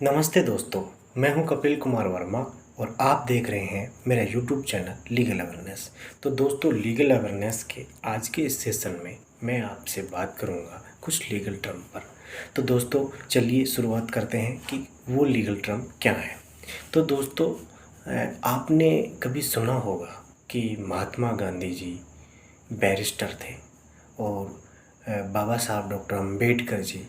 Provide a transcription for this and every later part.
नमस्ते दोस्तों, मैं हूं कपिल कुमार वर्मा और आप देख रहे हैं मेरा यूट्यूब चैनल लीगल अवेयरनेस। तो दोस्तों, लीगल अवेयरनेस के आज के इस सेशन में मैं आपसे बात करूंगा कुछ लीगल टर्म पर। तो दोस्तों, चलिए शुरुआत करते हैं कि वो लीगल टर्म क्या है। तो दोस्तों, आपने कभी सुना होगा कि महात्मा गांधी जी बैरिस्टर थे और बाबा साहब डॉक्टर अम्बेडकर जी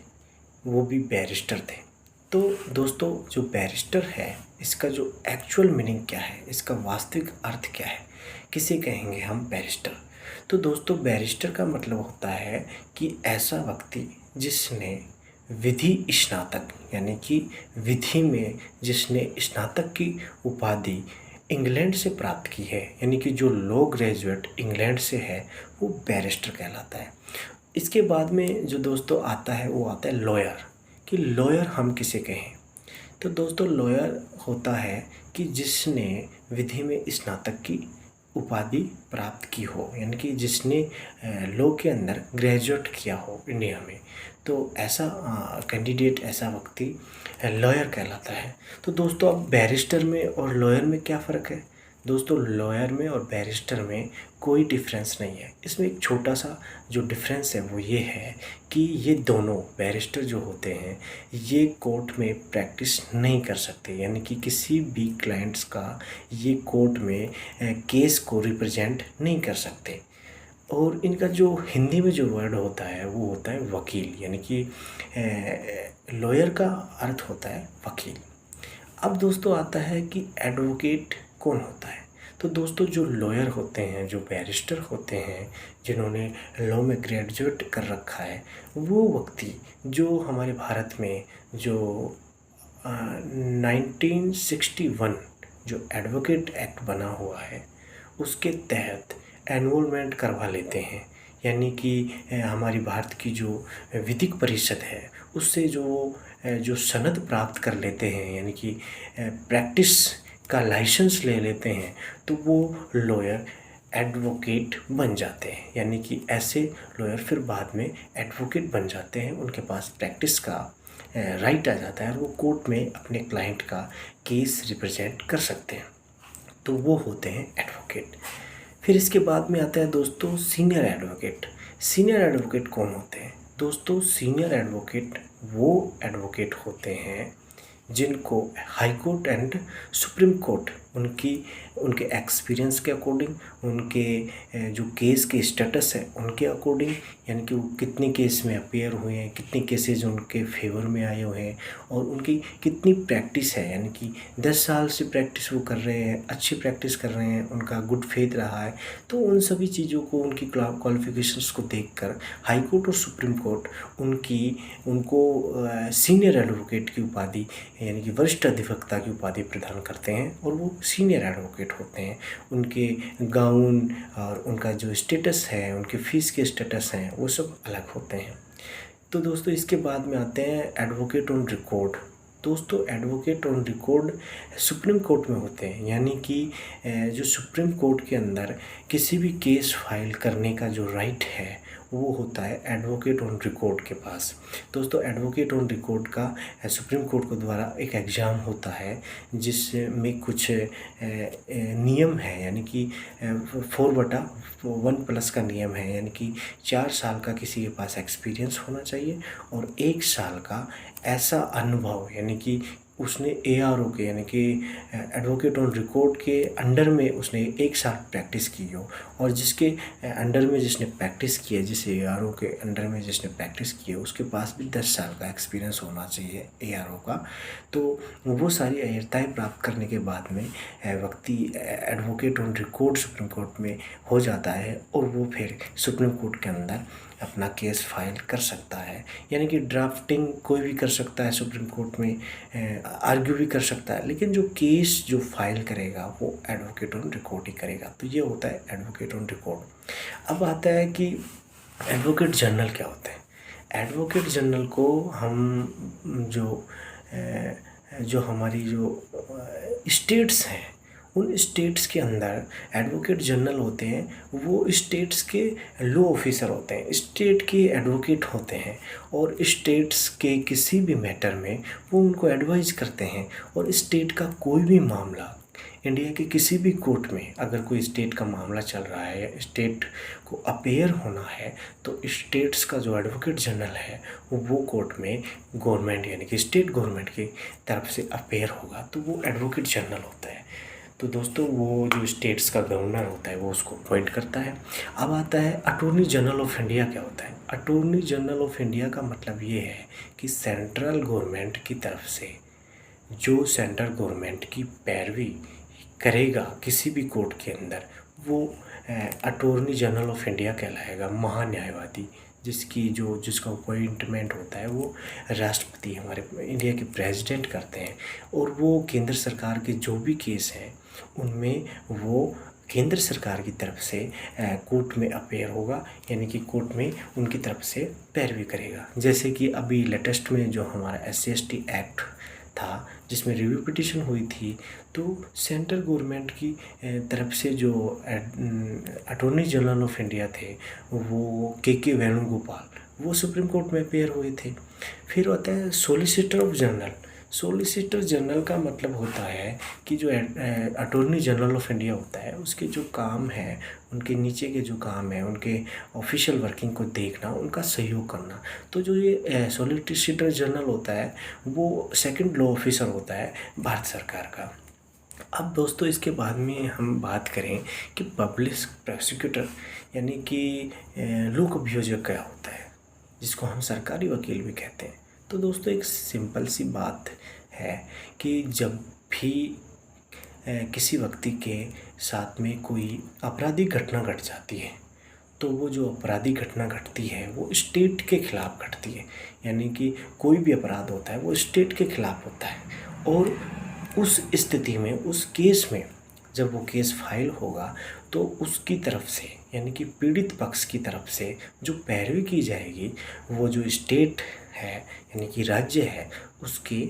वो भी बैरिस्टर थे। तो दोस्तों, जो बैरिस्टर है इसका जो एक्चुअल मीनिंग क्या है, इसका वास्तविक अर्थ क्या है, किसे कहेंगे हम बैरिस्टर। तो दोस्तों, बैरिस्टर का मतलब होता है कि ऐसा व्यक्ति जिसने विधि स्नातक यानी कि विधि में जिसने स्नातक की उपाधि इंग्लैंड से प्राप्त की है, यानी कि जो लॉ ग्रेजुएट इंग्लैंड से है वो बैरिस्टर कहलाता है। इसके बाद में जो दोस्तों आता है वो आता है लॉयर, कि लॉयर हम किसे कहें। तो दोस्तों, लॉयर होता है कि जिसने विधि में स्नातक की उपाधि प्राप्त की हो, यानी कि जिसने लॉ के अंदर ग्रेजुएट किया हो इंडिया में। तो ऐसा कैंडिडेट, ऐसा व्यक्ति लॉयर कहलाता है। तो दोस्तों, अब बैरिस्टर में और लॉयर में क्या फ़र्क है। दोस्तों, लॉयर में और बैरिस्टर में कोई डिफरेंस नहीं है। इसमें एक छोटा सा जो डिफरेंस है वो ये है कि ये दोनों बैरिस्टर जो होते हैं ये कोर्ट में प्रैक्टिस नहीं कर सकते, यानी कि किसी भी क्लाइंट्स का ये कोर्ट में केस को रिप्रेजेंट नहीं कर सकते। और इनका जो हिंदी में जो वर्ड होता है वो होता है वकील, यानी कि लॉयर का अर्थ होता है वकील। अब दोस्तों आता है कि एडवोकेट कौन होता है। तो दोस्तों, जो लॉयर होते हैं, जो बैरिस्टर होते हैं, जिन्होंने लॉ में ग्रेजुएट कर रखा है, वो व्यक्ति जो हमारे भारत में जो 1961 जो एडवोकेट एक्ट बना हुआ है उसके तहत एनरोलमेंट करवा लेते हैं, यानी कि हमारी भारत की जो विधिक परिषद है उससे जो सनद प्राप्त कर लेते हैं, यानी कि प्रैक्टिस का लाइसेंस ले लेते हैं, तो वो लॉयर एडवोकेट बन जाते हैं। यानी कि ऐसे लॉयर फिर बाद में एडवोकेट बन जाते हैं, उनके पास प्रैक्टिस का राइट आ जाता है और वो कोर्ट में अपने क्लाइंट का केस रिप्रेजेंट कर सकते हैं। तो वो होते हैं एडवोकेट। फिर इसके बाद में आता है दोस्तों सीनियर एडवोकेट। सीनियर एडवोकेट कौन होते हैं। दोस्तों, सीनियर एडवोकेट वो एडवोकेट होते हैं जिनको high court and supreme court उनके एक्सपीरियंस के अकॉर्डिंग, उनके जो केस के स्टेटस है उनके अकॉर्डिंग, यानी कि वो कितने केस में अपेयर हुए हैं, कितने केसेज उनके फेवर में आए हुए हैं और उनकी कितनी प्रैक्टिस है, यानी कि 10 साल से प्रैक्टिस वो कर रहे हैं, अच्छी प्रैक्टिस कर रहे हैं, उनका गुड फेथ रहा है। तो उन सभी चीज़ों को, उनकी क्वालिफिकेशंस को देखकर हाई कोर्ट और सुप्रीम कोर्ट उनको सीनियर एडवोकेट की उपाधि, यानी कि वरिष्ठ अधिवक्ता की उपाधि प्रदान करते हैं और वो सीनियर एडवोकेट होते हैं। उनके गाउन और उनका जो स्टेटस है, उनके फीस के स्टेटस हैं, वो सब अलग होते हैं। तो दोस्तों, इसके बाद में आते हैं एडवोकेट ऑन रिकॉर्ड। दोस्तों, advocate on record supreme court में होते हैं, यानी कि जो सुप्रीम कोर्ट के अंदर किसी भी केस फाइल करने का जो राइट है वो होता है एडवोकेट ऑन रिकॉर्ड के पास। दोस्तों, एडवोकेट ऑन रिकॉर्ड का सुप्रीम कोर्ट के द्वारा एक एग्ज़ाम होता है जिसमें कुछ नियम है, यानी कि 4/1+ का नियम है, यानी कि 4 साल का किसी के पास एक्सपीरियंस होना चाहिए और 1 साल का ऐसा अनुभव, यानी कि उसने ARO के, यानी कि एडवोकेट ऑन रिकॉर्ड के अंडर में उसने 1 साल प्रैक्टिस की हो। और जिसके अंडर में जिसने प्रैक्टिस की है, जिस ARO के अंडर में जिसने प्रैक्टिस की है, उसके पास भी 10 साल का एक्सपीरियंस होना चाहिए ARO का। तो वो सारी अहर्ताएँ प्राप्त करने के बाद में व्यक्ति advocate on record supreme court में हो जाता है और वो फिर सुप्रीम कोर्ट के अंदर अपना केस फाइल कर सकता है, यानी कि ड्राफ्टिंग कोई भी कर सकता है सुप्रीम कोर्ट में, आर्ग्यू भी कर सकता है, लेकिन जो केस जो फाइल करेगा वो एडवोकेट ऑन रिकॉर्ड ही करेगा। तो ये होता है एडवोकेट ऑन रिकॉर्ड। अब आता है कि एडवोकेट जनरल क्या होते हैं। एडवोकेट जनरल को हम जो हमारी जो स्टेट्स हैं उन स्टेट्स के अंदर एडवोकेट जनरल होते हैं, वो स्टेट्स के लॉ ऑफिसर होते हैं, स्टेट के एडवोकेट होते हैं और स्टेट्स के किसी भी मैटर में वो उनको एडवाइस करते हैं। और स्टेट का कोई भी मामला इंडिया के किसी भी कोर्ट में अगर कोई स्टेट का मामला चल रहा है या स्टेट को अपेयर होना है तो स्टेट्स का जो एडवोकेट जनरल है वो कोर्ट में गवर्नमेंट यानी कि स्टेट गवर्नमेंट की तरफ से अपेयर होगा तो वो एडवोकेट जनरल होता है। तो दोस्तों वो जो स्टेट्स का गवर्नर होता है वो उसको अपॉइंट करता है। अब आता है अटॉर्नी जनरल ऑफ इंडिया। क्या होता है अटॉर्नी जनरल ऑफ इंडिया? का मतलब ये है कि सेंट्रल गवर्नमेंट की तरफ से जो सेंट्रल गवर्नमेंट की पैरवी करेगा किसी भी कोर्ट के अंदर वो अटॉर्नी जनरल ऑफ इंडिया कहलाएगा, महान्यायवादी, जिसका अपॉइंटमेंट होता है वो राष्ट्रपति हमारे इंडिया के प्रेसिडेंट करते हैं। और वो केंद्र सरकार के जो भी केस हैं उनमें वो केंद्र सरकार की तरफ से कोर्ट में अपेयर होगा, यानी कि कोर्ट में उनकी तरफ से पैरवी करेगा। जैसे कि अभी लेटेस्ट में जो हमारा SC/ST एक्ट था जिसमें रिव्यू पिटीशन हुई थी, तो सेंट्रल गवर्नमेंट की तरफ से जो अटॉर्नी जनरल ऑफ इंडिया थे वो के वेणुगोपाल वो सुप्रीम कोर्ट में अपेयर हुए थे। फिर होता है solicitor of general. Solicitor general का मतलब होता है कि जो अटॉर्नी जनरल ऑफ इंडिया होता है उसके जो काम है, उनके नीचे के जो काम है, उनके ऑफिशियल वर्किंग को देखना, उनका सहयोग करना। तो जो ये सॉलिसिटर जनरल होता है वो सेकंड लॉ ऑफिसर होता है भारत सरकार का। अब दोस्तों इसके बाद में हम बात करें कि पब्लिक प्रोसिक्यूटर यानी कि लोक अभियोजक क्या होता है, जिसको हम सरकारी वकील भी कहते हैं। तो दोस्तों एक सिंपल सी बात है कि जब भी किसी व्यक्ति के साथ में कोई आपराधिक घटना घट जाती है तो वो जो आपराधिक घटना घटती है वो स्टेट के खिलाफ घटती है, यानी कि कोई भी अपराध होता है वो स्टेट के खिलाफ होता है। और उस स्थिति में उस केस में जब वो केस फाइल होगा तो उसकी तरफ से यानी कि पीड़ित पक्ष की तरफ से जो पैरवी की जाएगी वो जो स्टेट है यानी कि राज्य है उसकी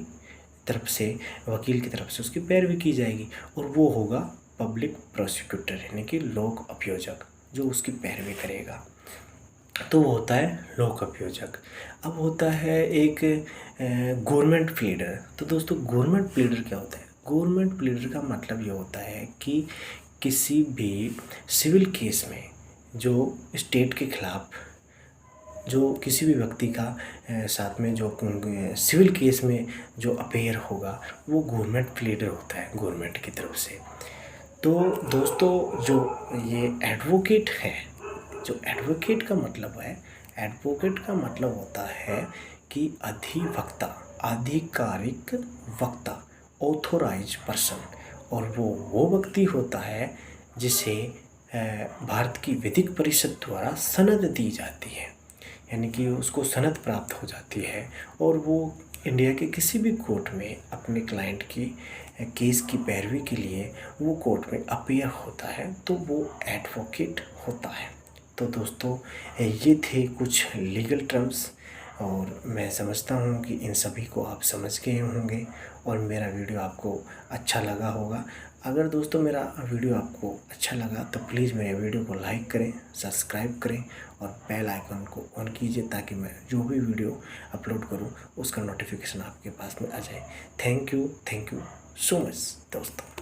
तरफ से, वकील की तरफ से उसकी पैरवी की जाएगी और वो होगा पब्लिक प्रोसिक्यूटर यानी कि लोक अभियोजक जो उसकी पैरवी करेगा। तो वो होता है लोक अभियोजक। अब होता है एक गवर्नमेंट प्लीडर। तो दोस्तों गवर्नमेंट प्लीडर क्या होता है? गवर्नमेंट प्लीडर का मतलब ये होता है कि किसी भी सिविल केस में जो स्टेट के खिलाफ जो किसी भी व्यक्ति का साथ में जो सिविल केस में जो अपेयर होगा वो गवर्नमेंट प्लीडर होता है गवर्नमेंट की तरफ से। तो दोस्तों जो ये एडवोकेट है, जो एडवोकेट का मतलब है, एडवोकेट का मतलब होता है कि अधिवक्ता, आधिकारिक वक्ता, ऑथोराइज पर्सन। और वो व्यक्ति होता है जिसे भारत की विधिक परिषद द्वारा सनद दी जाती है, यानी कि उसको सनद प्राप्त हो जाती है और वो इंडिया के किसी भी कोर्ट में अपने क्लाइंट की केस की पैरवी के लिए वो कोर्ट में अपीयर होता है, तो वो एडवोकेट होता है। तो दोस्तों ये थे कुछ लीगल टर्म्स और मैं समझता हूँ कि इन सभी को आप समझ गए होंगे और मेरा वीडियो आपको अच्छा लगा होगा। अगर दोस्तों मेरा वीडियो आपको अच्छा लगा तो प्लीज़ मेरे वीडियो को लाइक करें, सब्सक्राइब करें और बेल आइकन को ऑन कीजिए ताकि मैं जो भी वीडियो अपलोड करूं उसका नोटिफिकेशन आपके पास में आ जाए। थैंक यू सो मच दोस्तों।